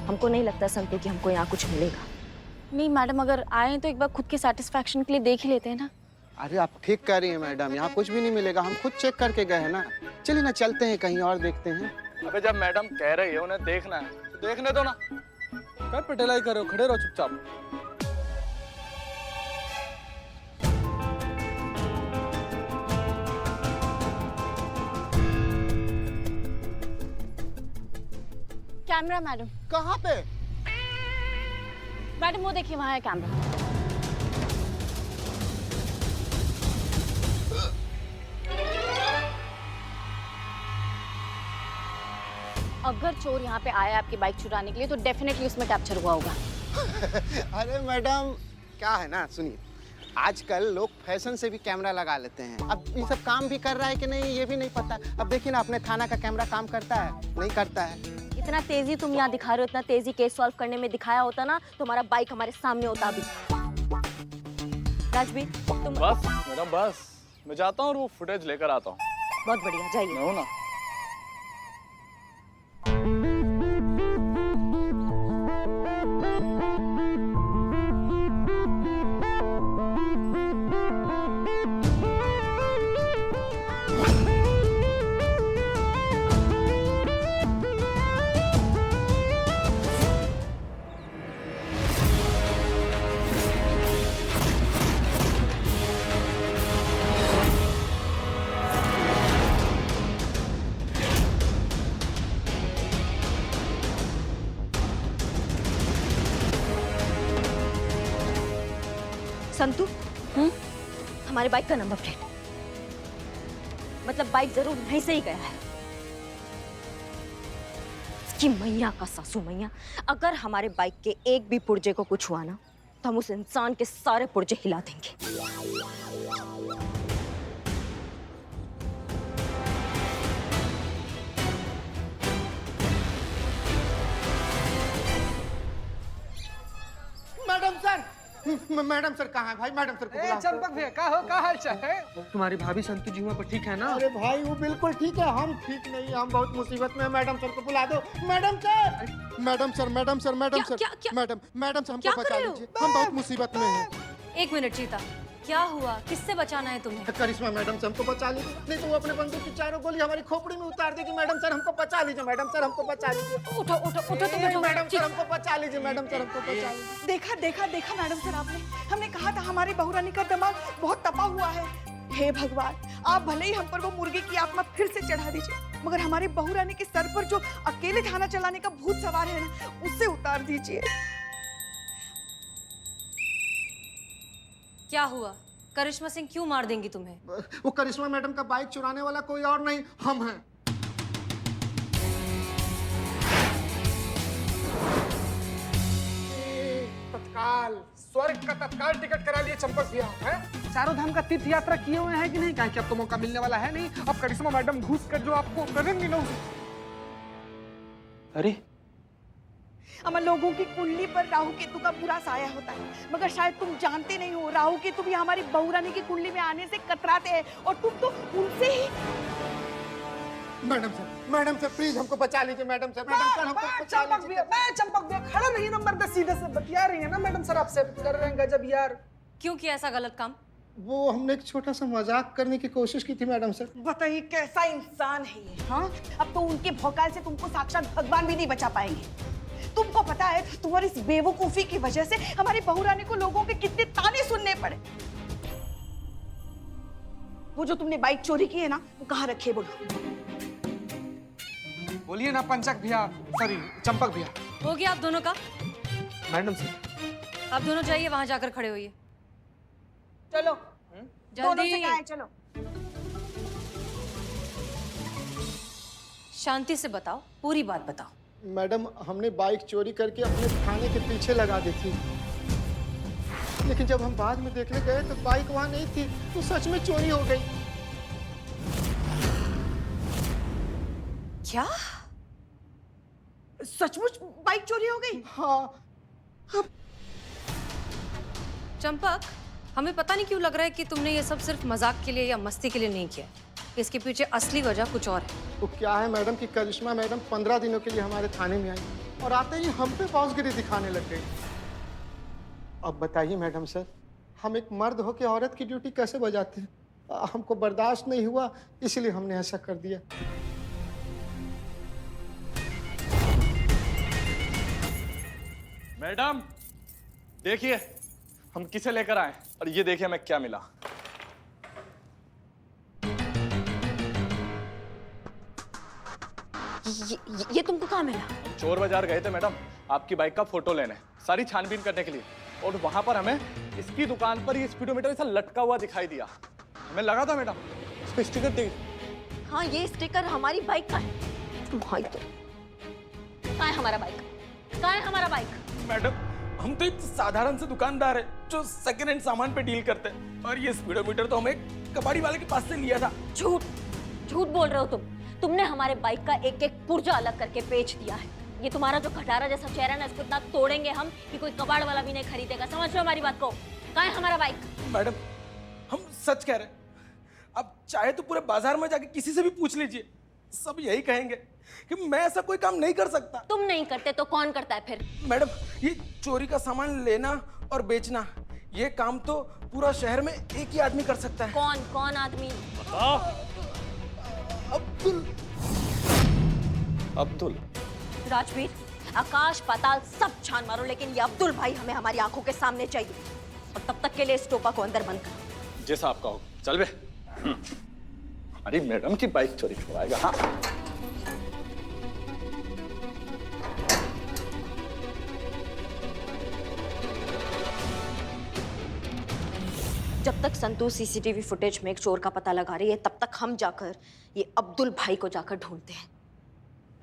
हमको नहीं लगता संतु कि हमको यहाँ कुछ मिलेगा। नहीं मैडम, अगर आए तो एक बार खुद के सेटिस्फैक्शन के लिए देख ही लेते हैं ना। अरे आप ठीक कह रही हैं मैडम, यहाँ कुछ भी नहीं मिलेगा, हम खुद चेक करके गए हैं ना। चलिए ना, चलते हैं कहीं और देखते हैं। अबे जब मैडम कह रही है उन्हें देखना है तो देखने दो ना। क्या पिटलाई कर रहे हो, खड़े रहो चुपचाप। Camera madam. कहाँ पे? मैडम वो देखिए, वहाँ है कैमरा। अगर चोर यहाँ पे आया आपकी बाइक चुराने के लिए तो डेफिनेटली उसमें कैप्चर हुआ होगा। अरे मैडम क्या है ना, सुनिए, आजकल लोग फैशन से भी कैमरा लगा लेते हैं। अब ये सब काम भी कर रहा है कि नहीं ये भी नहीं पता। अब देखिए ना, अपने थाना का कैमरा काम करता है नहीं करता है। इतना तेजी तुम यहाँ दिखा रहे हो, इतना तेजी केस सॉल्व करने में दिखाया होता ना तो हमारा बाइक हमारे सामने होता अभी। राजवीर तुम बस मैडम बस, मैं जाता हूँ और वो फुटेज लेकर आता हूँ। बहुत बढ़िया, जाइए। मैं हूँ ना। संतु, हमारे बाइक का नंबर प्लेट, मतलब बाइक जरूर यहीं से ही गया है। इसकी मैया का सासू मैया, अगर हमारे बाइक के एक भी पुर्जे को कुछ हुआ ना तो हम उस इंसान के सारे पुर्जे हिला देंगे। मैडम सर कहाँ है भाई? मैडम सर को बुलाओ। चंपक भैया का हो, का हाल चाल है? तुम्हारी भाभी संतु जी वहाँ पर ठीक है ना? अरे भाई वो बिल्कुल ठीक है, हम ठीक नहीं, हम बहुत मुसीबत में हैं। मैडम सर को बुला दो। Madam sir, madam sir, madam sir, madam sir, madam sir हमको बचा लीजिए, हम बहुत मुसीबत में हैं। एक मिनट चीता, क्या हुआ? किससे बचाना है तुम्हें? करिश्मा मैडम से हमको बचा लीजिए, नहीं तो वो अपने बंदूक की चारों गोली हमारी खोपड़ी में उतार देगी। मैडम सर हमको बचा लीजिए, मैडम सर हमको बचा लीजिए। उठो उठो उठो तुम उठो। मैडम सर हमको बचा लीजिए, मैडम सर हमको बचा लीजिए। देखा देखा देखा मैडम सर, आपने, हमने कहा था हमारी बहुरानी का दिमाग बहुत तपा हुआ है। हे भगवान, आप भले ही हम पर वो मुर्गे की आत्मा फिर से चढ़ा दीजिए, मगर हमारी बहुरानी के सर पर जो अकेले थाना चलाने का भूत सवार है ना, उससे उतार दीजिए। क्या हुआ? करिश्मा सिंह क्यों मार देंगी तुम्हें? वो करिश्मा मैडम का बाइक चुराने वाला कोई और नहीं, हम हैं। तत्काल स्वर्ग का तत्काल टिकट करा लिए चंपक भैया हैं? चारों धाम का तीर्थ यात्रा किए हुए हैं कि नहीं? कहीं कि अब तो मौका मिलने वाला है नहीं। अब करिश्मा मैडम घुस कर जो आपको करेंगी ना। अरे अमर, लोगों की कुंडली पर राहु केतु का बुरा साया होता है, मगर शायद तुम जानते नहीं हो, राहु केतु भी हमारी बहुरानी की कुंडली में आने से कतराते हैं और तुम तो उनसे ही। मैडम सर प्लीज हमको बचा लीजिए। मैडम सर हमको बचा लीजिए। चंपक भैया खड़ा रहिए ना, मर्द सीधे से बतिया रही है ना मैडम सर, आपसे कर रहे हैं गजब यार। क्यों किया ऐसा गलत काम? वो हमने एक छोटा सा मजाक करने की कोशिश की थी मैडम सर। बताइए कैसा इंसान है ये। हाँ, अब तो उनके भौकाल से तुमको साक्षात भगवान भी नहीं बचा पाएंगे। तुमको पता है तुम्हारी इस बेवकूफी की वजह से हमारी बहुरानी को लोगों के कितने ताने सुनने पड़े। वो जो तुमने बाइक चोरी की है ना, वो कहाँ रखी है बोलो? बोलिए ना पंचक भैया, सॉरी चंपक भैया। हो गया आप दोनों का? मैडम सर आप दोनों जाइए, वहां जाकर खड़े होइए। चलो दोनों से जल्दी। कहाँ है? चलो शांति से बताओ, पूरी बात बताओ। मैडम हमने बाइक चोरी करके अपने थाने के पीछे लगा दी थी, लेकिन जब हम बाद में देखने गए तो बाइक वहां नहीं थी, तो सच में चोरी हो गई। क्या? सचमुच बाइक चोरी हो गई? हाँ। चंपक, हमें पता नहीं क्यों लग रहा है कि तुमने ये सब सिर्फ मजाक के लिए या मस्ती के लिए नहीं किया। इसके पीछे असली वजह कुछ और है। वो क्या है मैडम कि करिश्मा मैडम 15 दिनों के लिए हमारे थाने में आई। और आते ही हम पे पॉसगिरी दिखाने लग गई। अब बताइए मैडम सर, हम एक मर्द होकर औरत की ड्यूटी कैसे बजाते हैं? हमको बर्दाश्त नहीं हुआ, इसलिए हमने ऐसा कर दिया। मैडम देखिए हम किसे लेकर आए और ये देखिए हमें क्या मिला। ये तुमको कहाँ मिला? हम चोर बाजार गए थे मैडम आपकी बाइक का फोटो लेने, सारी छानबीन करने के लिए, और वहां पर हमें इसकी दुकान पर ये स्पीडोमीटर ऐसा लटका हुआ दिखाई दिया। हमें लगा था मैडम इस पे स्टिकर देख। हाँ, ये स्टिकर हमारी बाइक का है। भाई तो कहाँ है हमारा बाइक? कहाँ है हमारा बाइक? मैडम हम तो एक साधारण से दुकानदार है जो सेकंड हैंड सामान पे डील करते हैं, और ये स्पीडोमीटर तो हमें कबाड़ी वाले के पास से लिया था। झूठ झूठ बोल रहे हो तुमने हमारे बाइक का एक एक पुर्जा अलग करके बेच दिया है। ये तुम्हारा जो खटारा जैसा चेहरा है ना, इसको इतना तोड़ेंगे हम कि कोई कबाड़ वाला भी नहीं खरीदेगा। समझ लो हमारी बात को। कहाँ है हमारा बाइक? मैडम हम सच कह रहे हैं, अब चाहे तो पूरे बाजार में जाके किसी से भी पूछ लीजिए, सब यही कहेंगे कि मैं ऐसा कोई काम नहीं कर सकता। तुम नहीं करते तो कौन करता है फिर? मैडम ये चोरी का सामान लेना और बेचना, ये काम तो पूरा शहर में एक ही आदमी कर सकता है। कौन आदमी? अब्दुल। राजवीर, आकाश पाताल सब छान मारो, लेकिन ये अब्दुल भाई हमें हमारी आंखों के सामने चाहिए। और तब तक के लिए इस टोपा को अंदर बंद करो। जैसा आपका हो। चल बे। हमारी मैडम की बाइक चोरी छुड़ाएगा। हाँ जब तक संतू सीसीटीवी फुटेज में एक चोर का पता लगा रही है, तब तक हम जाकर ये अब्दुल भाई को जाकर ढूंढते हैं।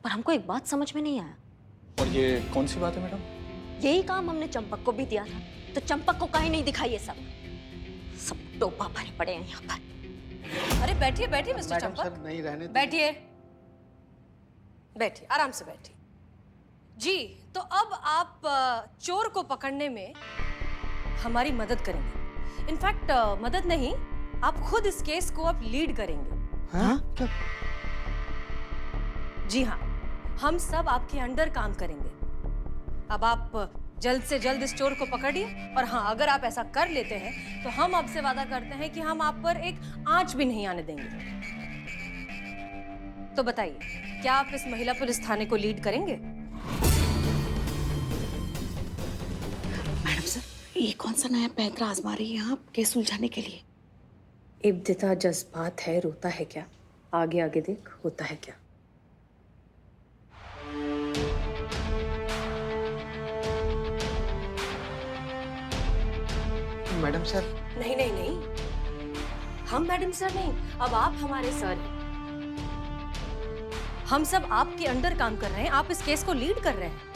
पर हमको एक बात समझ में नहीं आया। और ये कौन सी बात है मैडम? यही काम हमने चंपक को भी दिया था, तो चंपक को काहे नहीं दिखाई? ये सब टोपा भरे पड़े हैं यहाँ पर। अरे बैठिए बैठिए मिस्टर मैडम चंपक, सर नहीं रहने बैठिए बैठिए, आराम से बैठिए। जी, तो अब आप चोर को पकड़ने में हमारी मदद करेंगे। इनफैक्ट मदद नहीं, आप खुद इस केस को अब लीड करेंगे। हाँ? क्या? जी हाँ, हम सब आपके अंडर काम करेंगे। अब आप जल्द से जल्द इस चोर को पकड़िए, और हाँ, अगर आप ऐसा कर लेते हैं तो हम आपसे वादा करते हैं कि हम आप पर एक आंच भी नहीं आने देंगे। तो बताइए, क्या आप इस महिला पुलिस थाने को लीड करेंगे? मैडम सर, ये कौन सा नया पैंतरा आजमा रही है आप केस सुलझाने के लिए? इब्तिदा जज्बात है, रोता है क्या? आगे आगे देख, होता है क्या? Madam sir. नहीं नहीं नहीं, हम मैडम सर नहीं, अब आप हमारे सर हैं। हम सब आपके अंडर काम कर रहे हैं, आप इस केस को लीड कर रहे हैं।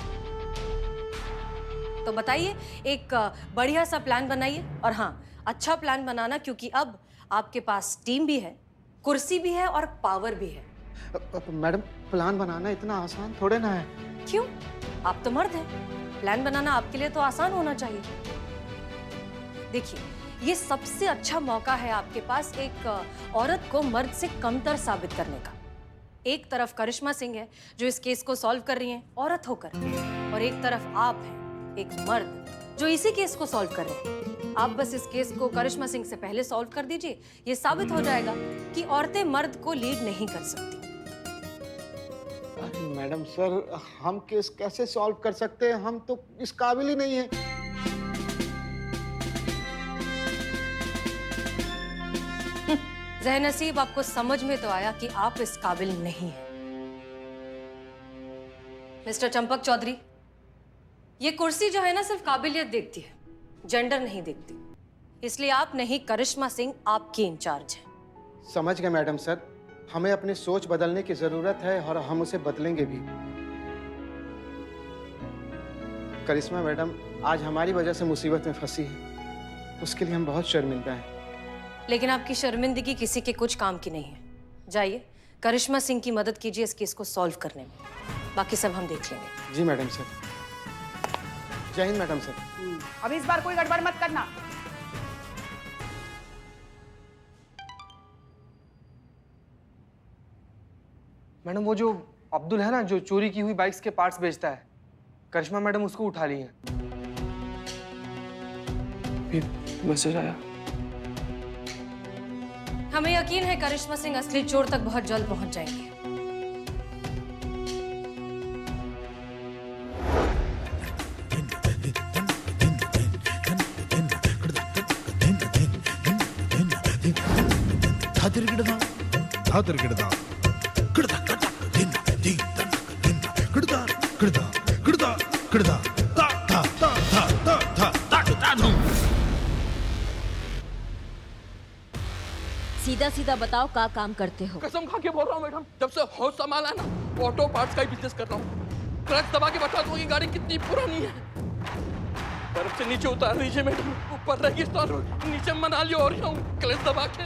तो बताइए, एक बढ़िया सा प्लान बनाइए, और हाँ, अच्छा प्लान बनाना, क्योंकि अब आपके पास टीम भी है, कुर्सी भी है और पावर भी है। मैडम प्लान बनाना इतना आसान थोड़े ना है। क्यों? आप तो मर्द हैं, प्लान बनाना आपके लिए तो आसान होना चाहिए। देखिए, ये सबसे अच्छा मौका है आपके पास एक औरत को मर्द से कमतर साबित करने का। एक तरफ करिश्मा सिंह है जो इस केस को सॉल्व कर रही हैं औरत होकर, और एक तरफ आप हैं, एक मर्द जो इसी केस को सॉल्व कर रहे हैं। आप बस इस केस को करिश्मा सिंह से पहले सॉल्व कर दीजिए, ये साबित हो जाएगा कि औरतें मर्द को लीड नहीं कर सकती। अरे मैडम सर, हम केस कैसे सॉल्व कर सकते हैं? हम तो इस काबिल ही नहीं है। ज़हनसीब, आपको समझ में तो आया कि आप इस काबिल नहीं हैं। मिस्टर चंपक चौधरी, ये कुर्सी जो है ना, सिर्फ काबिलियत देखती है, जेंडर नहीं देखती। इसलिए आप नहीं, करिश्मा सिंह आपकी इंचार्ज है। समझ गए मैडम सर, हमें अपनी सोच बदलने की जरूरत है और हम उसे बदलेंगे भी। करिश्मा मैडम आज हमारी वजह से मुसीबत में फंसी है, उसके लिए हम बहुत शर्मिंदा हैं। लेकिन आपकी शर्मिंदगी किसी के कुछ काम की नहीं है। जाइए, करिश्मा सिंह की मदद कीजिए इस केस को सॉल्व करने में, बाकी सब हम देख लेंगे। जी मैडम सर। जय हिंद मैडम सर। अब इस बार कोई गड़बड़ मत करना। मैडम वो जो अब्दुल है ना, जो चोरी की हुई बाइक्स के पार्ट्स बेचता है, करिश्मा मैडम उसको उठा ली हैं। फिर मैसेज आया। हमें यकीन है करिश्मा सिंह असली चोर तक बहुत जल्द पहुंच जाएंगे। सीधा सीधा बताओ का काम करते हो। कसम खा के बोल रहा हूँ मैडम, जब से होश संभाला ना ऑटो पार्ट्स का ही बिजनेस कर रहा हूँ। क्लच दबा के बता दूँ कि गाड़ी कितनी पुरानी है। बर्फ से नीचे उतार दीजिए मैडम, ऊपर रेगिस्तान नीचे मनाली हो रहा हूँ क्लच दबा के।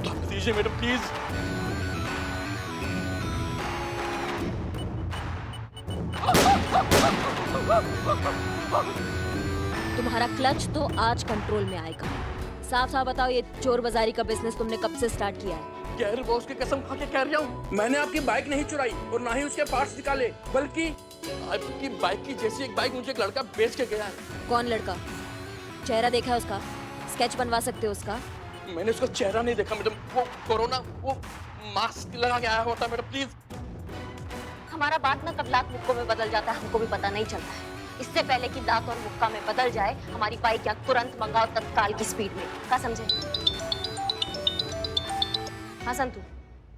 उतार दीजिए मैडम प्लीज। तुम्हारा क्लच तो आज कंट्रोल में आएगा। साफ साफ बताओ, ये चोर बाजारी का बिजनेस तुमने कब से स्टार्ट किया है? गैर बॉस की कसम खा के कह रहा हूँ, मैंने आपकी बाइक नहीं चुराई और ना ही उसके पार्ट्स निकाले, बल्कि आपकी बाइक की जैसी एक बाइक मुझे एक लड़का बेच के गया है। कौन लड़का? चेहरा देखा है उसका? स्केच बनवा सकते हो उसका? मैंने उसका चेहरा नहीं देखा मैडम, वो कोरोना वो मास्क लगा के आया होता मैडम प्लीज। हमारा बात ना कब लात मुक्कों में बदल जाता है हमको भी पता नहीं चलता है। इससे पहले कि दांत और मुक्का में बदल जाए, हमारी बाइक या तुरंत मंगाओ तत्काल की स्पीड में। क्या समझे? हाँ संतू।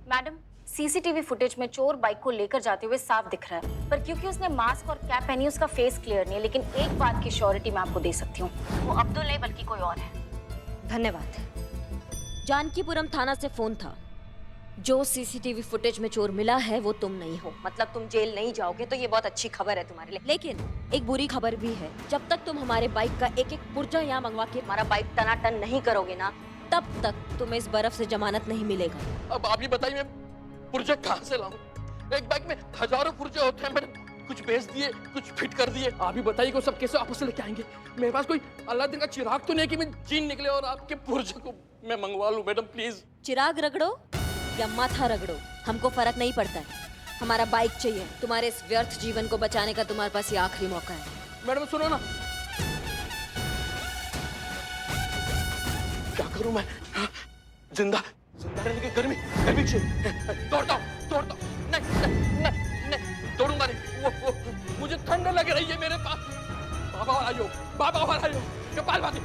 मैडम, सीसीटीवी फुटेज में चोर बाइक को लेकर जाते हुए साफ दिख रहा है, पर क्योंकि उसने मास्क और कैप पहनी उसका फेस क्लियर नहीं है। लेकिन एक बात की श्योरिटी मैं आपको दे सकती हूँ, वो अब्दुल नहीं बल्कि कोई और है। धन्यवाद। जानकीपुरम थाना से फोन था। जो सीसीटीवी फुटेज में चोर मिला है वो तुम नहीं हो, मतलब तुम जेल नहीं जाओगे, तो ये बहुत अच्छी खबर है तुम्हारे लिए। लेकिन एक बुरी खबर भी है, जब तक तुम हमारे बाइक का एक एक पुर्जा यहाँ मंगवा के हमारा बाइक टनाटन नहीं करोगे ना, तब तक तुम्हें इस बर्फ से जमानत नहीं मिलेगा। अब आप ही बताइए मैं पुर्जे कहाँ से लाऊं? एक बाइक में हजारों पुर्जे होते हैं, मैंने कुछ बेच दिए, कुछ फिट कर दिए। आप ही बताइए कि सब कैसे आपस से लेके आएंगे? मेरे पास कोई अल्लादीन का चिराग तो नहीं है कि मैं जीन निकले और आपके पुर्जे को मैं मंगवा लूं। Madam please. चिराग रगड़ो या माथा रगड़ो, हमको फर्क नहीं पड़ता है। हमारा बाइक चाहिए। तुम्हारे इस व्यर्थ जीवन को बचाने का तुम्हारे पास ये आखिरी मौका है। मैडम सुनो ना, क्या करूं मैं? जिंदा रहने की गर्मी चाहिए। दौड़ता हूं। नहीं, दौड़ूंगा नहीं। वो मुझे ठंड लग रही है मेरे पास। बाबा वाला कपाल भाती।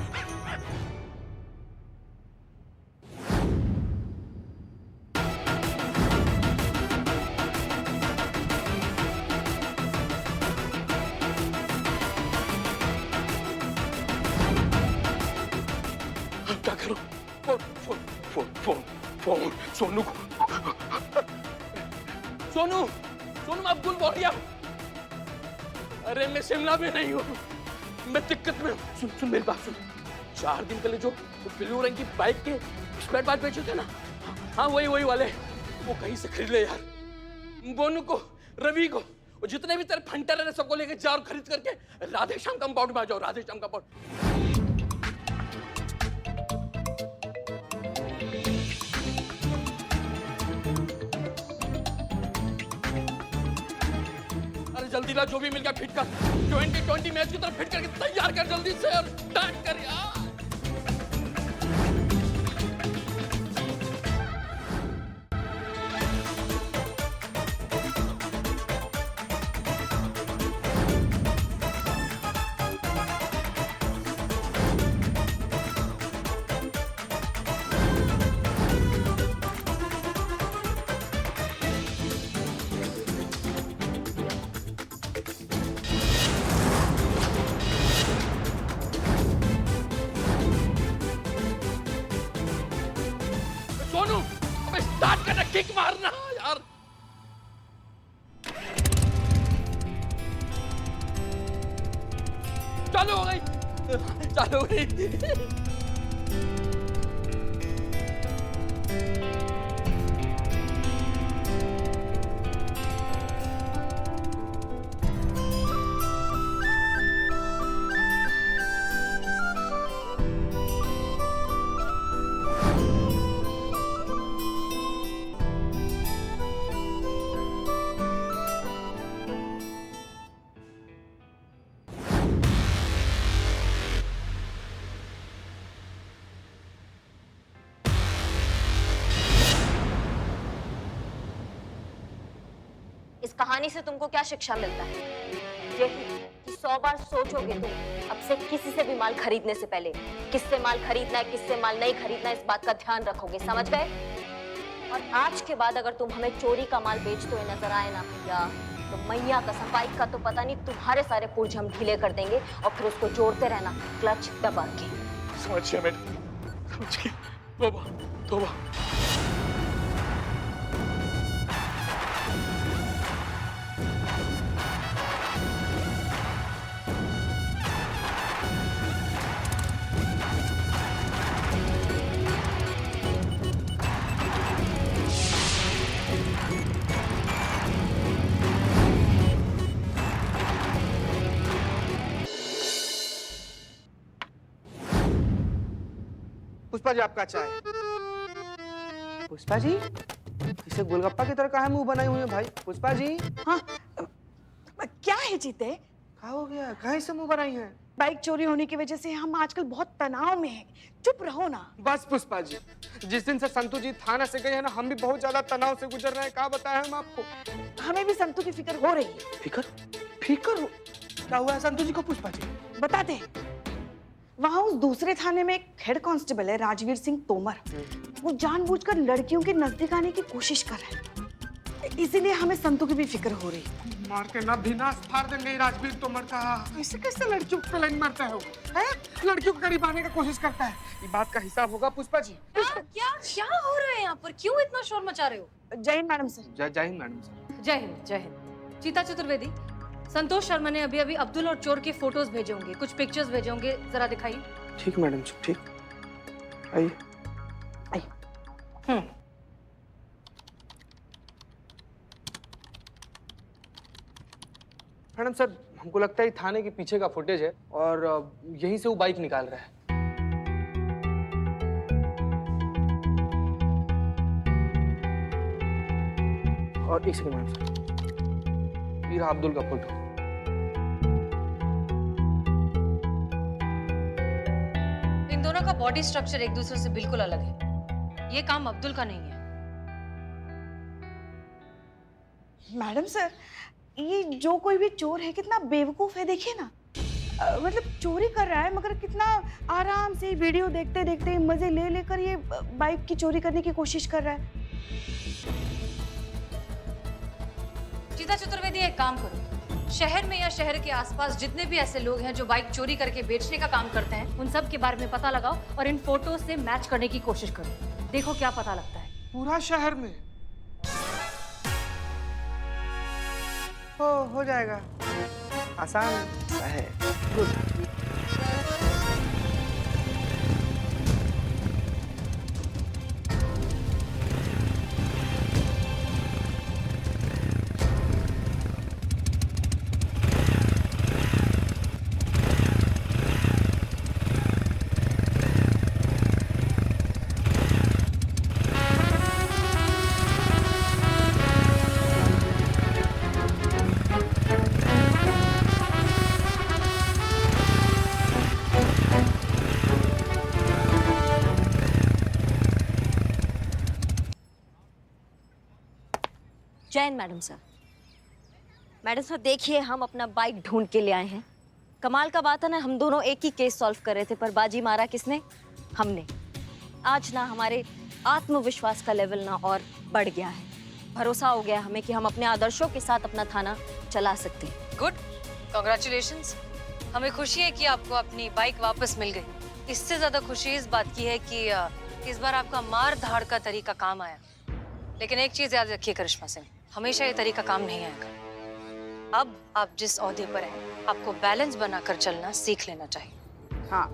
क्या करूं? फोन सोनू को। सोनू मैं अब्दुल बोल रहा हूं। अरे मैं शिमला में नहीं हूँ, मैं दिक्कत में हूँ। सुन मेरी बात सुन। 4 दिन पहले जो ब्लू रंग की बाइक के स्पेयर पार्ट बेचे थे ना, हाँ वही वाले, वो कहीं से खरीद ले यार। बोनू को, रवि को, और जितने भी तेरे फंटर है सबको लेके जाओ, खरीद करके राधे श्याम कंपाउंड में आ जाओ। राधे श्याम कंपाउंड। जल्दी ला, जो भी मिल गया फिट कर। 2020 मैच की तरफ फिट करके तैयार कर जल्दी से और स्टार्ट कर यार। स्टार्ट करना, किक मारना यार। चालू हो गई। कहानी से तुमको क्या शिक्षा मिलता है? यही कि 100 बार सोचोगे तुम अब से किसी से भी माल खरीदने से पहले, किससे माल खरीदना है, किससे माल नहीं खरीदना है, इस बात का ध्यान रखोगे, समझ गए? और आज के बाद अगर तुम हमें चोरी का माल बेचते हुए नजर आए ना भैया, तो मैया कसम बाइक का तो पता नहीं, तुम्हारे सारे पुर्जे हम ढीले कर देंगे और फिर उसको जोड़ते रहना क्लच दबा के। समझ गया मैडम, समझ गया। तौबा तौबा। पुष्पा जी आपका चाय। पुष्पा जी इसे गोलगप्पा की तरह काहे मुंह बनाई हुई है भाई? पुष्पा जी हाँ क्या है जीते? क्या हो गया? काहे से मुंह बनाई है? बाइक चोरी होने की वजह से हम आजकल बहुत तनाव में हैं। चुप रहो ना। बस पुष्पा जी, जिस दिन से संतू जी थाना से गए हैं ना, हम भी बहुत ज्यादा तनाव से गुजर रहे हैं। क्या बताया हम आपको? हमें भी संतू की फिक्र हो रही है। फिकर? फिकर हो? क्या हुआ है संतू जी को पुष्पा जी? बताते हैं। वहाँ उस दूसरे थाने में एक हेड कांस्टेबल है, राजवीर सिंह तोमर। वो जानबूझकर लड़कियों के नजदीक आने की कोशिश कर रहे हैं, इसीलिए हमें संतू की भी फिक्र हो रही है। मार के ना विनाश फाड़ देंगे राजवीर तोमर का। ऐसे कैसे लड़कियों को लाइन मारता है वो? लड़कियों के करीब आने का कोशिश करता है। ये बात का हिसाब होगा पुष्पा जी। क्या क्या हो रहा है यहाँ पर? क्यों इतना शोर मचा रहे हो? जय हिंद मैडम सर। जय हिंद मैडम सर। जय हिंद जय हिंद। चीता चतुर्वेदी, संतोष शर्मा ने अभी अभी अब्दुल और चोर के फोटोज भेजे होंगे, कुछ पिक्चर्स भेजे होंगे, जरा दिखाइए। ठीक मैडम जी, ठीक। आइए आइए। मैडम सर, हमको लगता है थाने के पीछे का फुटेज है और यहीं से वो बाइक निकाल रहा है। और एक सेकंड मैडम सर, ये रहा अब्दुल का फोटो। इन दोनों का बॉडी स्ट्रक्चर एक दूसरे से बिल्कुल अलग है। ये काम अब्दुल का नहीं है। मैडम सर, ये जो कोई भी चोर है कितना बेवकूफ है, देखिए ना। मतलब चोरी कर रहा है मगर कितना आराम से वीडियो देखते देखते मजे ले लेकर ये बाइक की चोरी करने की कोशिश कर रहा है। चीता चतुर्वेदी, एक काम करो, शहर में या शहर के आसपास जितने भी ऐसे लोग हैं जो बाइक चोरी करके बेचने का काम करते हैं, उन सब के बारे में पता लगाओ और इन फोटो से मैच करने की कोशिश करो। देखो क्या पता लगता है। पूरा शहर में हो जाएगा, आसान है। गुड। जय Hind madam sir. Madam sir देखिए, हम अपना बाइक ढूंढ के ले आए हैं। कमाल का बात है ना, हम दोनों एक ही केस सॉल्व कर रहे थे, पर बाजी मारा किसने? हमने। आज ना हमारे आत्मविश्वास का लेवल ना और बढ़ गया है। भरोसा हो गया हमें कि हम अपने आदर्शों के साथ अपना थाना चला सकते हैं। Good, congratulations. हमें खुशी है कि आपको अपनी बाइक वापस मिल गई। इससे ज्यादा खुशी इस बात की है कि इस बार आपका मार धाड़ का तरीका काम आया। लेकिन एक चीज याद रखिए करिश्मा सिंह, हमेशा ये तरीका काम नहीं आएगा। अब आप जिस ओहदे पर हैं, आपको बैलेंस बनाकर चलना सीख लेना चाहिए। हाँ।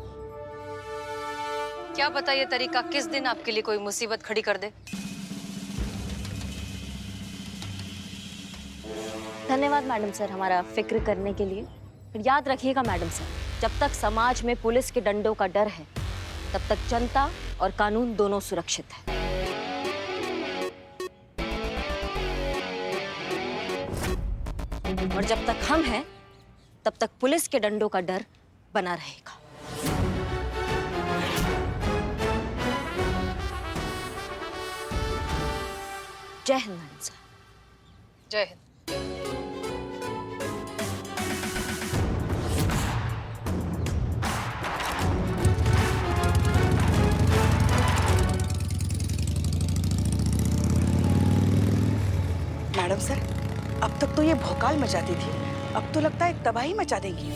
क्या पता ये तरीका किस दिन आपके लिए कोई मुसीबत खड़ी कर दे। धन्यवाद मैडम सर हमारा फिक्र करने के लिए। फिर याद रखिएगा मैडम सर, जब तक समाज में पुलिस के डंडों का डर है, तब तक जनता और कानून दोनों सुरक्षित है। और जब तक हम हैं, तब तक पुलिस के डंडों का डर बना रहेगा। जय हिंद मैडम सर। जय हिंद। मैडम सर, अब तक तो ये भौकाल मचाती थी, अब तो लगता है तबाही मचा देंगी।